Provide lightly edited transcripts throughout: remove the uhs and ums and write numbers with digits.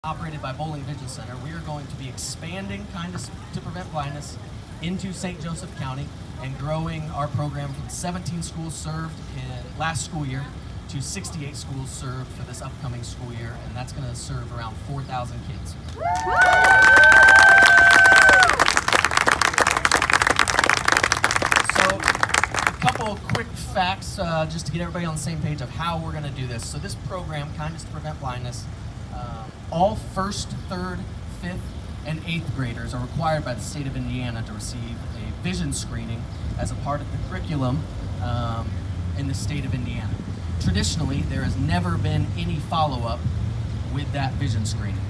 operated by Boling Vision Center, we are going to be expanding Kindness to Prevent Blindness into St. Joseph County and growing our program from 17 schools served in last school year to 68 schools served for this upcoming school year, and that's going to serve around 4,000 kids. So, a couple quick facts just to get everybody on the same page of how we're going to do this. So this program, Kindness to Prevent Blindness, all first, third, fifth, and eighth graders are required by the state of Indiana to receive a vision screening as a part of the curriculum in the state of Indiana. Traditionally, there has never been any follow-up with that vision screening.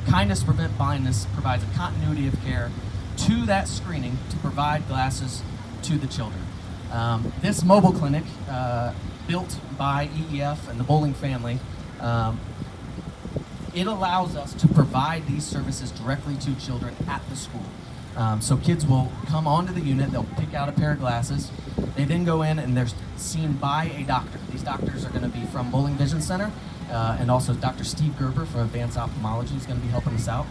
Kindness to Prevent Blindness provides a continuity of care to that screening to provide glasses to the children. This mobile clinic, built by EEF and the Boling family, it allows us to provide these services directly to children at the school. So kids will come onto the unit, they'll pick out a pair of glasses, they then go in and they're seen by a doctor. These doctors are going to be from Boling Vision Center, and also Dr. Steve Gerber from Advanced Ophthalmology is going to be helping us out.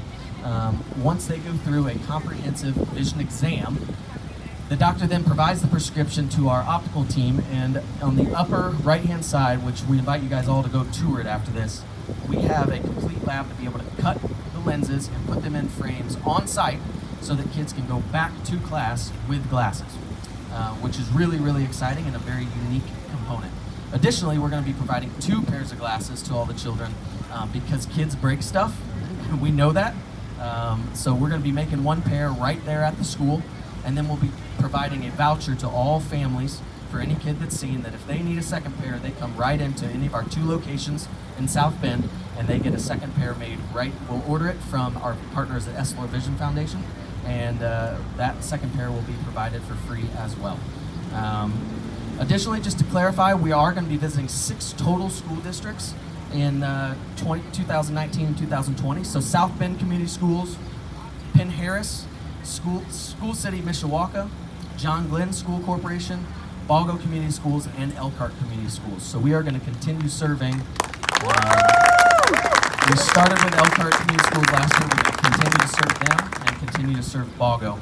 Once they go through a comprehensive vision exam, the doctor then provides the prescription to our optical team, and on the upper right-hand side, which we invite you guys all to go tour it after this, we have a complete lab to be able to cut the lenses and put them in frames on site so that kids can go back to class with glasses, which is really, really exciting and a very unique component. Additionally, we're going to be providing 2 pairs of glasses to all the children because kids break stuff, we know that. So we're going to be making 1 pair right there at the school, and then we'll be providing a voucher to all families for any kid that's seen that if they need a second pair, they come right into any of our 2 locations in South Bend and they get a second pair made right. We'll order it from our partners at Esler Vision Foundation, and that second pair will be provided for free as well. Additionally, just to clarify, we are going to be visiting 6 total school districts in 2019 and 2020. So South Bend Community Schools, Penn Harris, School City Mishawaka, John Glenn School Corporation, Balgo Community Schools, and Elkhart Community Schools. So we are going to continue serving. We started with Elkhart Community Schools last year. We're going to continue to serve them and continue to serve Balgo.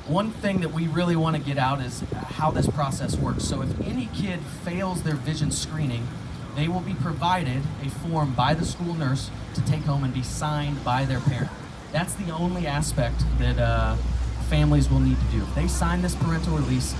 One thing that we really want to get out is how this process works. So if any kid fails their vision screening, they will be provided a form by the school nurse to take home and be signed by their parent. That's the only aspect that families will need to do. If they sign this parental release,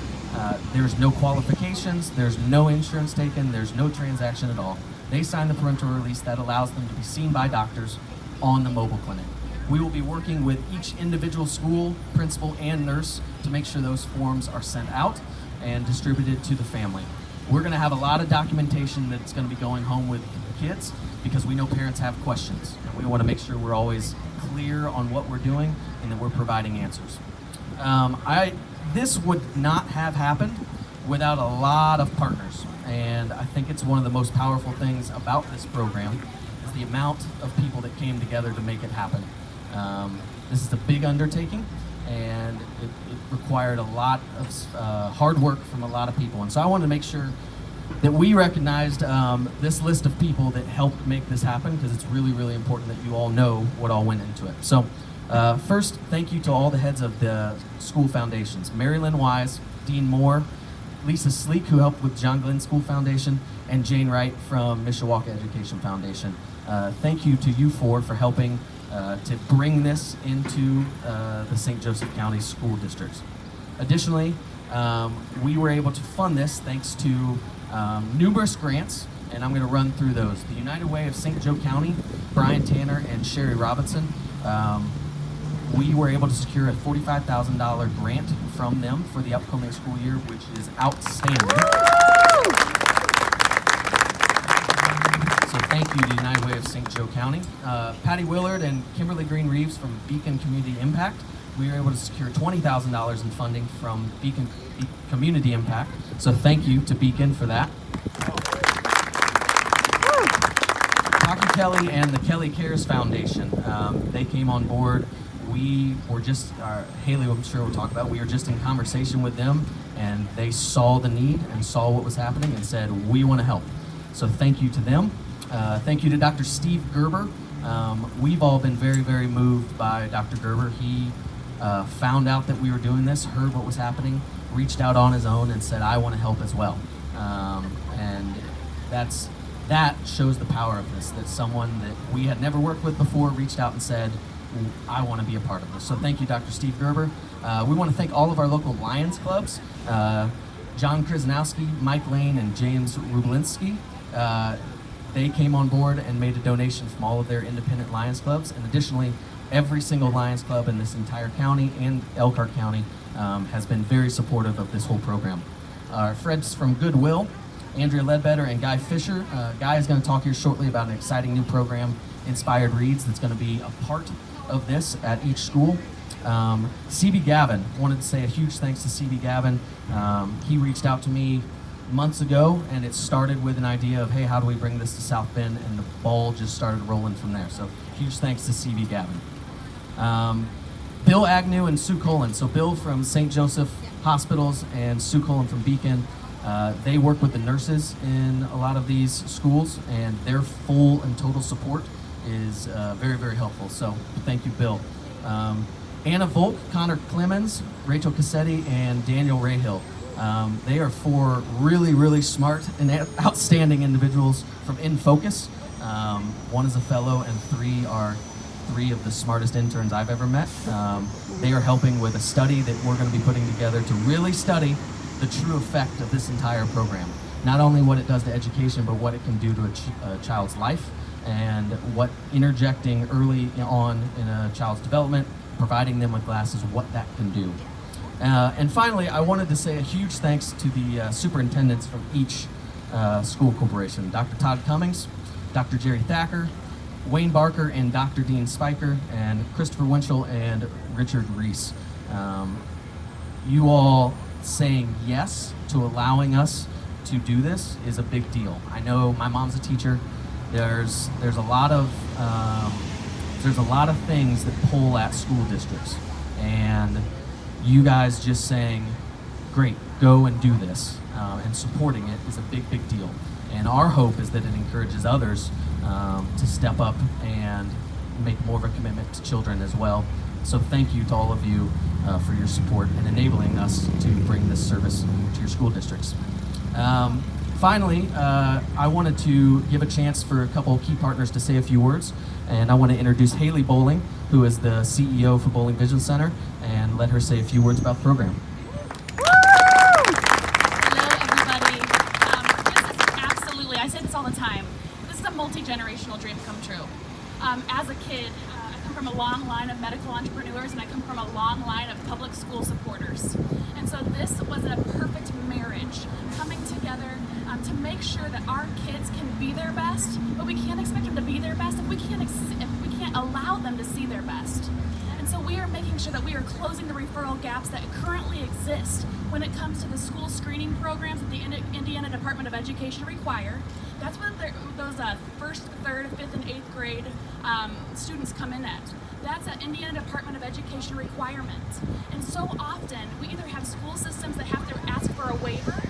there's no qualifications, there's no insurance taken, there's no transaction at all. They sign the parental release that allows them to be seen by doctors on the mobile clinic. We will be working with each individual school, principal, and nurse to make sure those forms are sent out and distributed to the family. We're going to have a lot of documentation that's going to be going home with kids because we know parents have questions, and we want to make sure we're always clear on what we're doing and that we're providing answers. This would not have happened without a lot of partners, and I think it's one of the most powerful things about this program is the amount of people that came together to make it happen. This is a big undertaking, and it required a lot of hard work from a lot of people, and so I wanted to make sure that we recognized this list of people that helped make this happen, because it's really, really important that you all know what all went into it. So first, thank you to all the heads of the school foundations: Mary Lynn Wise, Dean Moore, Lisa Sleek, who helped with John Glenn School Foundation, and Jane Wright from Mishawaka Education Foundation. Thank you to you 4 for helping to bring this into the St. Joseph County school districts. Additionally, we were able to fund this thanks to numerous grants, and I'm going to run through those. The United Way of St. Joe County, Brian Tanner and Sherry Robinson, we were able to secure a $45,000 grant from them for the upcoming school year, which is outstanding. So thank you to United Way of St. Joe County. Patty Willard and Kimberly Green Reeves from Beacon Community Impact, we were able to secure $20,000 in funding from Beacon Community Impact. So thank you to Beacon for that. Taki Kelly and the Kelly Cares Foundation, they came on board. We were just, Haley I'm sure we'll talk about, we were just in conversation with them, and they saw the need and saw what was happening and said, we want to help. So thank you to them. Thank you to Dr. Steve Gerber. We've all been very, very moved by Dr. Gerber. He found out that we were doing this, heard what was happening, reached out on his own and said, I want to help as well. And that shows the power of this, that someone that we had never worked with before reached out and said, I want to be a part of this. So thank you, Dr. Steve Gerber. We want to thank all of our local Lions clubs, John Krasnowski, Mike Lane, and James Rublinski. They came on board and made a donation from all of their independent Lions clubs. And additionally, every single Lions club in this entire county and Elkhart County has been very supportive of this whole program. Our friends from Goodwill, Andrea Ledbetter and Guy Fisher. Guy is going to talk here shortly about an exciting new program, Inspired Reads, that's going to be a part of this at each school. CB Gavin, wanted to say a huge thanks to CB Gavin. He reached out to me months ago, and it started with an idea of, hey, how do we bring this to South Bend, and the ball just started rolling from there. So huge thanks to CB Gavin. Bill Agnew and Sue Colin. So Bill from St. Joseph Hospitals and Sue Colin from Beacon. They work with the nurses in a lot of these schools, and their full and total support is very, very helpful. So thank you, Bill. Anna Volk, Connor Clemens, Rachel Cassetti, and Daniel Rahill. They are four really, really smart and outstanding individuals from In Focus. One is a fellow, and three are three of the smartest interns I've ever met. They are helping with a study that we're going to be putting together to really study the true effect of this entire program. Not only what it does to education, but what it can do to a child's life, and what interjecting early on in a child's development, providing them with glasses, what that can do. And finally, I wanted to say a huge thanks to the superintendents from each school corporation. Dr. Todd Cummings, Dr. Jerry Thacker, Wayne Barker, and Dr. Dean Spiker, and Christopher Winchell and Richard Reese. You all saying yes to allowing us to do this is a big deal. I know my mom's a teacher. There's a lot of things that pull at school districts, and you guys just saying, great, go and do this, and supporting it is a big, big deal. And our hope is that it encourages others to step up and make more of a commitment to children as well. So thank you to all of you for your support and enabling us to bring this service to your school districts. Finally, I wanted to give a chance for a couple key partners to say a few words. And I want to introduce Haley Boling, who is the CEO for Boling Vision Center, and let her say a few words about the program. Hello, everybody. This is absolutely, I say this all the time, this is a multi-generational dream come true. As a kid, I come from a long line of medical entrepreneurs, and I come from a long line of public school supporters. And so this was a perfect marriage, coming together to make sure that our kids can be their best, but we can't expect them to be their best if we can't allow them to see their best. And so we are making sure that we are closing the referral gaps that currently exist when it comes to the school screening programs that the Indiana Department of Education require. That's what those first, third, fifth, and eighth grade students come in at. That's an Indiana Department of Education requirement. And so often, we either have school systems that have to ask for a waiver,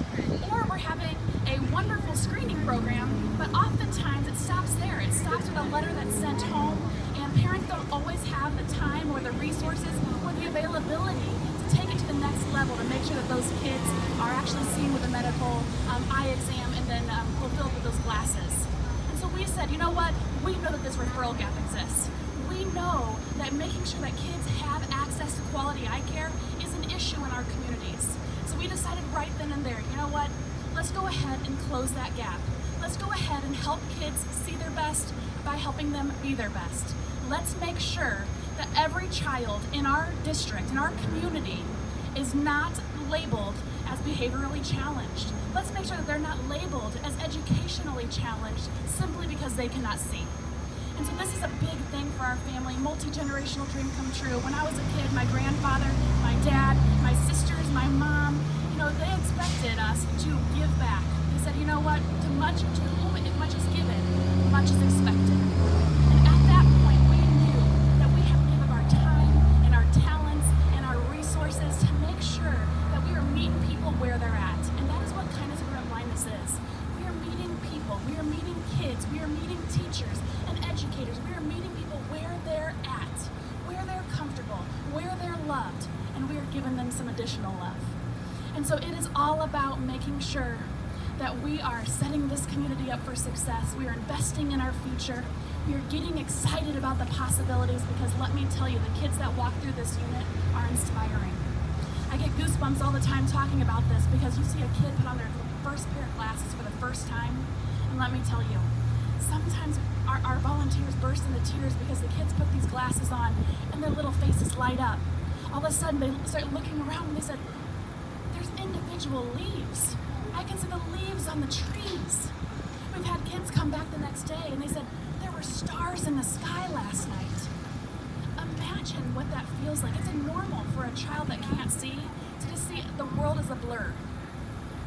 or we're having a wonderful screening program, but oftentimes it stops there. It stops with a letter that's sent home, and parents don't always have the time or the resources or the availability to take it to the next level to make sure that those kids are actually seen with a medical eye exam and then fulfilled with those glasses. And so we said, you know what? We know that this referral gap exists. We know that making sure that kids have access to quality eye care is an issue in our communities. So we decided right then and there, you know what? Let's go ahead and close that gap. Let's go ahead and help kids see their best by helping them be their best. Let's make sure that every child in our district, in our community, is not labeled as behaviorally challenged. Let's make sure that they're not labeled as educationally challenged simply because they cannot see. And so this is a big thing for our family, multi-generational dream come true. When I was a kid, my grandfather, my dad, my sisters, my mom, they expected us to give back. They said, you know what, to whom much is given, much is expected. And at that point, we knew that we have to give of our time and our talents and our resources to make sure that we are meeting people where they're at. And that is what Kindness Prevent Blindness is. We are meeting people, we are meeting kids, we are meeting given them some additional love. And so it is all about making sure that we are setting this community up for success. We are investing in our future. We are getting excited about the possibilities, because let me tell you, the kids that walk through this unit are inspiring. I get goosebumps all the time talking about this, because you see a kid put on their first pair of glasses for the first time, and let me tell you, sometimes our volunteers burst into tears because the kids put these glasses on and their little faces light up. All of a sudden they start looking around and they said, there's individual leaves. I can see the leaves on the trees. We've had kids come back the next day and they said, there were stars in the sky last night. Imagine what that feels like. It's normal for a child that can't see to just see the world as a blur.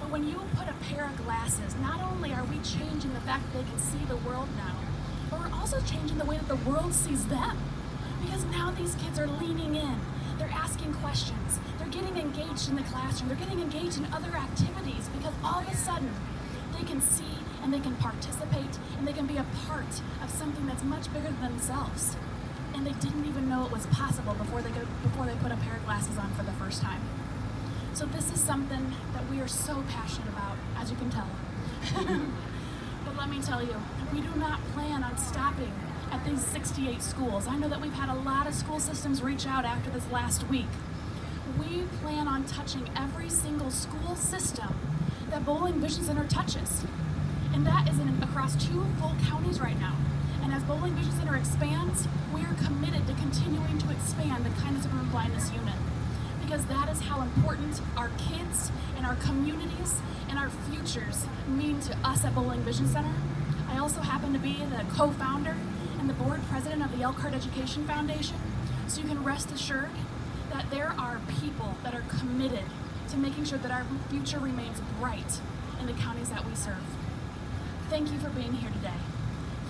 But when you put a pair of glasses, not only are we changing the fact that they can see the world now, but we're also changing the way that the world sees them. Because now these kids are leaning in, they're asking questions, they're getting engaged in the classroom, they're getting engaged in other activities, because all of a sudden they can see and they can participate and they can be a part of something that's much bigger than themselves. And they didn't even know it was possible before they put a pair of glasses on for the first time. So this is something that we are so passionate about, as you can tell. But let me tell you, we do not plan on stopping at these 68 schools. I know that we've had a lot of school systems reach out after this last week. We plan on touching every single school system that Boling Vision Center touches. And that is across 2 full counties right now. And as Boling Vision Center expands, we are committed to continuing to expand the Kindness to Prevent Blindness unit, because that is how important our kids and our communities and our futures mean to us at Boling Vision Center. I also happen to be the co-founder and the board president of the Elkhart Education Foundation, so you can rest assured that there are people that are committed to making sure that our future remains bright in the counties that we serve. Thank you for being here today.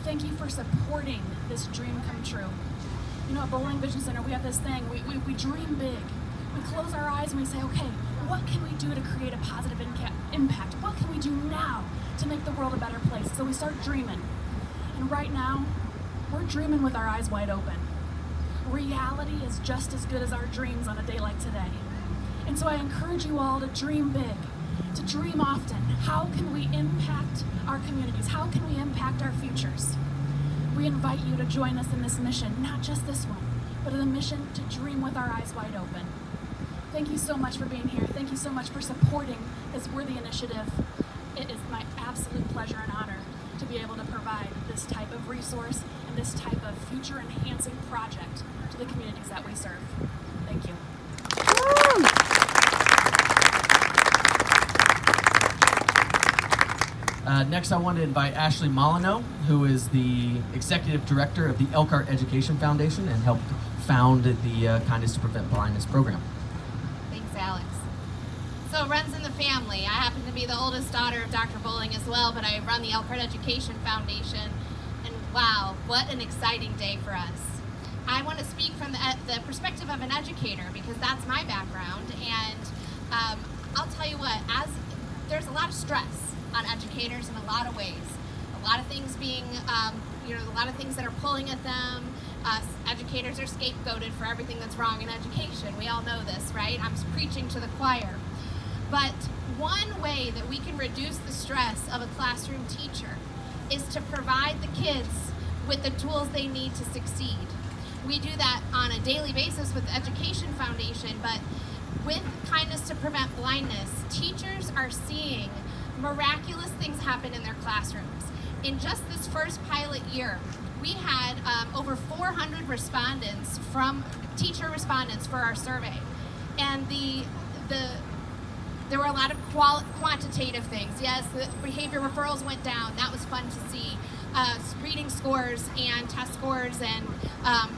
Thank you for supporting this dream come true. You know, at Boling Vision Center, we have this thing, we dream big. We close our eyes and we say, okay, what can we do to create a positive impact? What can we do now to make the world a better place? So we start dreaming. And right now, we're dreaming with our eyes wide open. Reality is just as good as our dreams on a day like today. And so I encourage you all to dream big, to dream often. How can we impact our communities? How can we impact our futures? We invite you to join us in this mission, not just this one, but in the mission to dream with our eyes wide open. Thank you so much for being here. Thank you so much for supporting this worthy initiative. It is my absolute pleasure and honor to be able to provide this type of resource and this type of future-enhancing project to the communities that we serve. Thank you. Next, I want to invite Ashley Molyneux, who is the Executive Director of the Elkhart Education Foundation and helped found the Kindness to Prevent Blindness Program. Thanks, Alex. So it runs in the family. I happen to be the oldest daughter of Dr. Boling as well, but I run the Elkhart Education Foundation, and wow, what an exciting day for us. I want to speak from the perspective of an educator, because that's my background, and I'll tell you what, there's a lot of stress on educators in a lot of ways. A lot of things being, a lot of things that are pulling at them. Educators are scapegoated for everything that's wrong in education. We all know this, right? I'm preaching to the choir. But one way that we can reduce the stress of a classroom teacher is to provide the kids with the tools they need to succeed. We do that on a daily basis with the Education Foundation, but with Kindness to Prevent Blindness, teachers are seeing miraculous things happen in their classrooms. In just this first pilot year, we had over 400 respondents teacher respondents for our survey. And there were a lot of quantitative things. Yes, the behavior referrals went down. That was fun to see. Reading scores and test scores and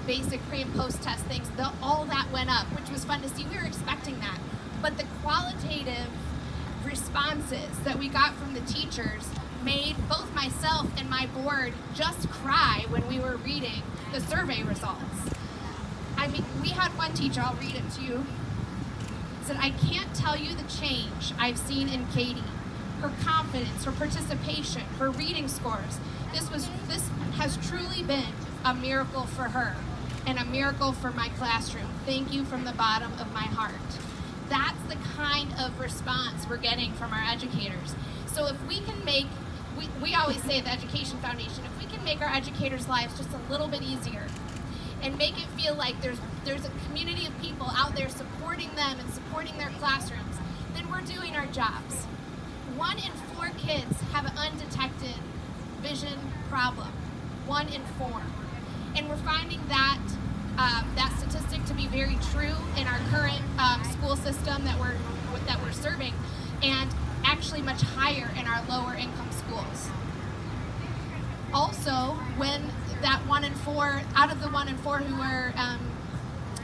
basic pre and post test things, all that went up, which was fun to see. We were expecting that. But the qualitative responses that we got from the teachers made both myself and my board just cry when we were reading the survey results. I mean, we had one teacher, I'll read it to you, said, "I can't tell you the change I've seen in Katie. Her confidence, her participation, her reading scores. This has truly been a miracle for her and a miracle for my classroom. Thank you from the bottom of my heart." that's the kind of response we're getting from our educators. So if we can make, we always say at the Education Foundation, if we can make our educators' lives just a little bit easier and make it feel like there's a community of people out there supporting them and supporting their classrooms, then we're doing our jobs. 1 in 4 kids have an undetected vision problem. 1 in 4. And we're finding that that statistic to be very true in our current school system that we're serving, and actually much higher in our lower income schools. Also, when that 1 in 4, out of the 1 in 4 who are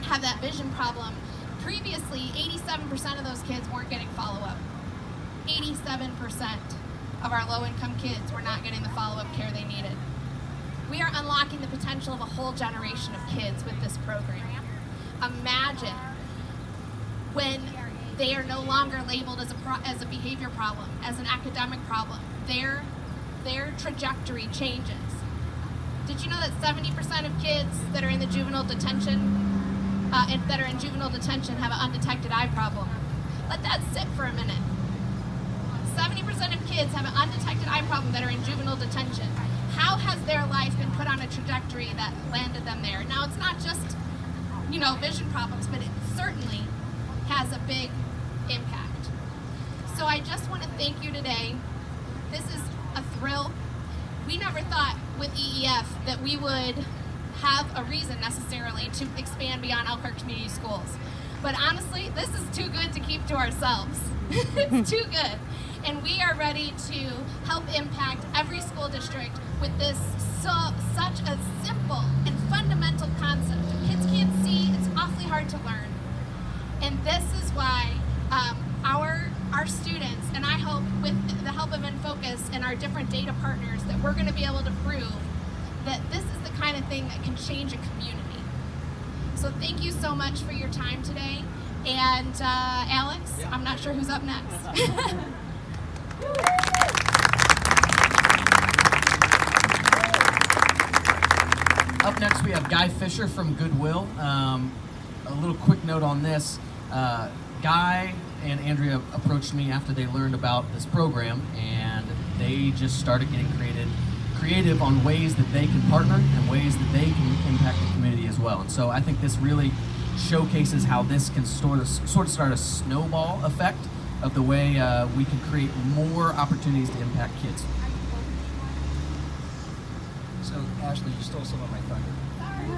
have that vision problem, previously 87% of those kids weren't getting follow-up. 87% of our low-income kids were not getting the follow-up care they needed. We are unlocking the potential of a whole generation of kids with this program. Imagine when they are no longer labeled as a behavior problem, as an academic problem. Their trajectory changes. Did you know that 70% of kids that are in the juvenile detention, have an undetected eye problem? Let that sit for a minute. 70% of kids have an undetected eye problem that are in juvenile detention. How has their life been put on a trajectory that landed them there? Now, it's not just, vision problems, but it certainly has a big impact. So I just want to thank you today. This is a thrill. We never thought with EEF that we would have a reason necessarily to expand beyond Elkhart Community Schools. But honestly, this is too good to keep to ourselves. It's too good. And we are ready to help impact every school district with this such a simple and fundamental concept. If kids can't see, it's awfully hard to learn. And this is why our students, and I hope with the help of InFocus and our different data partners, that we're going to be able to prove that this is the kind of thing that can change a community. So thank you so much for your time today. And Alex, I'm not sure who's up next. Up next, we have Guy Fisher from Goodwill. A little quick note on this. Guy and Andrea approached me after they learned about this program, and they just started getting creative on ways that they can partner and ways that they can impact the community as well. And so I think this really showcases how this can sort of start a snowball effect of the way we can create more opportunities to impact kids. So, Ashley, you stole some of my thunder.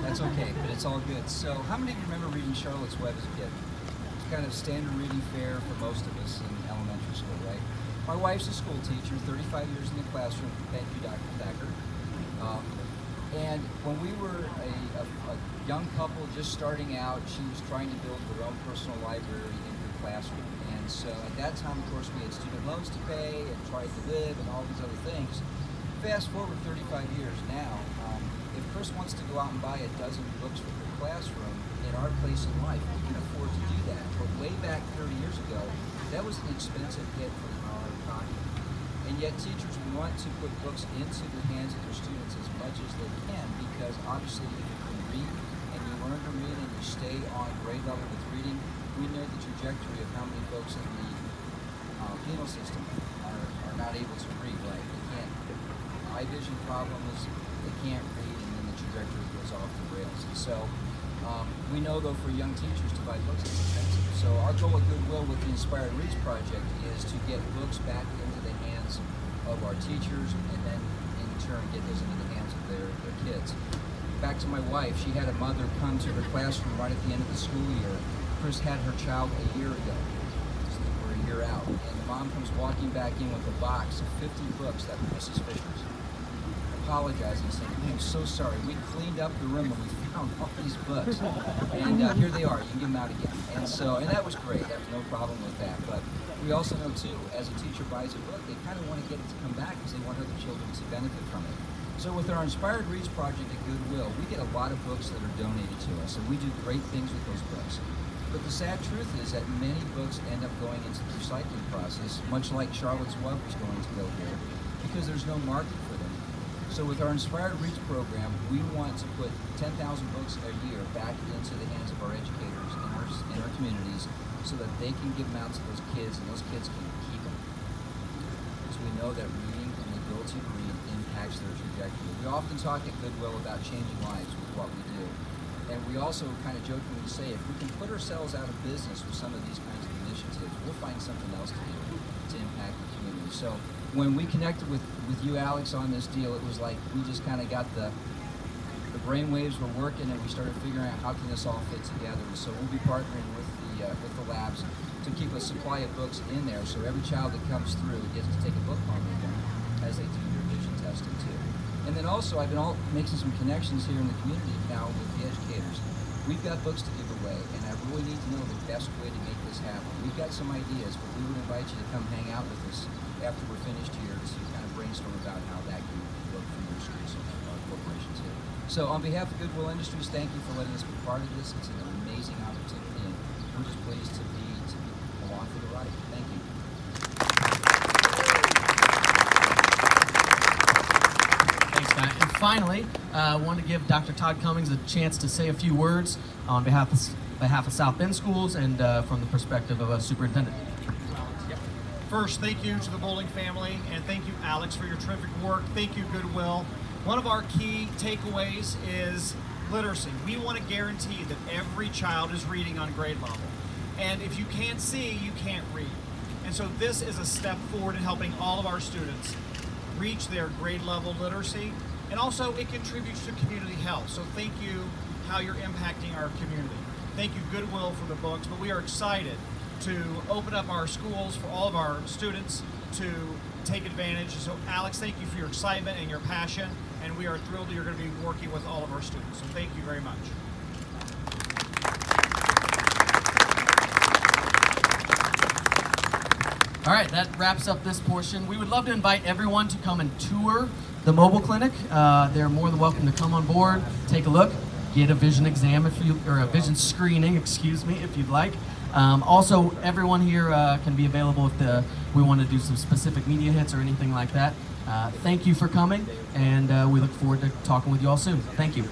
That's okay, but it's all good. So, how many of you remember reading Charlotte's Web as a kid? It's kind of standard reading fare for most of us in elementary school, right? My wife's a school teacher, 35 years in the classroom. Thank you, Dr. Thacker. And when we were a young couple just starting out, she was trying to build her own personal library in her classroom. And so at that time, of course, we had student loans to pay and tried to live and all these other things. Fast forward 35 years now, if Chris wants to go out and buy a dozen books for her classroom in our place in life, we can afford to do that. But way back 30 years ago, that was an expensive hit for our economy. And yet teachers want to put books into the hands of their students as much as they can, because obviously if you can read and you learn to read and you stay on grade level with reading, we know the trajectory of how many folks in the penal system are not able to read right. They can't, eye vision problems, they can't read, and then the trajectory goes off the rails. And so we know though for young teachers to buy books is expensive. So our goal at Goodwill with the Inspired Reads Project is to get books back into the hands of our teachers, and then in turn get those into the hands of their kids. Back to my wife, she had a mother come to her classroom right at the end of the school year. Chris had her child a year ago, so we're a year out, and the mom comes walking back in with a box of 50 books that were Mrs. Fisher's. Apologizing, saying, "I'm so sorry. We cleaned up the room and we found all these books, and here they are. You can get them out again." And that was great. There was no problem with that. But we also know too, as a teacher buys a book, they kind of want to get it to come back because they want other children to benefit from it. So with our Inspired Reads project at Goodwill, we get a lot of books that are donated to us, and we do great things with those books. But the sad truth is that many books end up going into the recycling process, much like Charlotte's Web was going to go here, because there's no market for them. So with our Inspired Reach program, we want to put 10,000 books a year back into the hands of our educators in our communities so that they can give them out to those kids and those kids can keep them. Because we know that reading and the ability to read impacts their trajectory. We often talk at Goodwill about changing lives with what we do. And we also kind of jokingly say, if we can put ourselves out of business with some of these kinds of initiatives, we'll find something else to do to impact the community. So when we connected with you, Alex, on this deal, it was like we just kind of got the brain waves were working, and we started figuring out how can this all fit together. And so we'll be partnering with the labs to keep a supply of books in there, so every child that comes through gets to take a book home with them as they do their vision testing too. And then also, I've been making some connections here in the community now with the educators. We've got books to give away, and I really need to know the best way to make this happen. We've got some ideas, but we would invite you to come hang out with us after we're finished here to kind of brainstorm about how that can work for your schools and our corporation too. So on behalf of Goodwill Industries, thank you for letting us be part of this. It's an amazing opportunity, and we're just pleased to be along for the ride. Thank you. Thanks, Matt. And finally, I want to give Dr. Todd Cummings a chance to say a few words on behalf of South Bend Schools and from the perspective of a superintendent. First, thank you to the Boling family, and thank you, Alex, for your terrific work. Thank you, Goodwill. One of our key takeaways is literacy. We want to guarantee that every child is reading on grade level. And if you can't see, you can't read. And so this is a step forward in helping all of our students reach their grade level literacy. And also it contributes to community health. So thank you how you're impacting our community. Thank you, Goodwill, for the books, but we are excited to open up our schools for all of our students to take advantage. So Alex, thank you for your excitement and your passion, and we are thrilled that you're going to be working with all of our students. So thank you very much. All right, that wraps up this portion. We would love to invite everyone to come and tour the mobile clinic. They're more than welcome to come on board, take a look, get a vision exam or a vision screening, excuse me, if you'd like. Also, everyone here can be available if we want to do some specific media hits or anything like that. Thank you for coming, and we look forward to talking with you all soon. Thank you.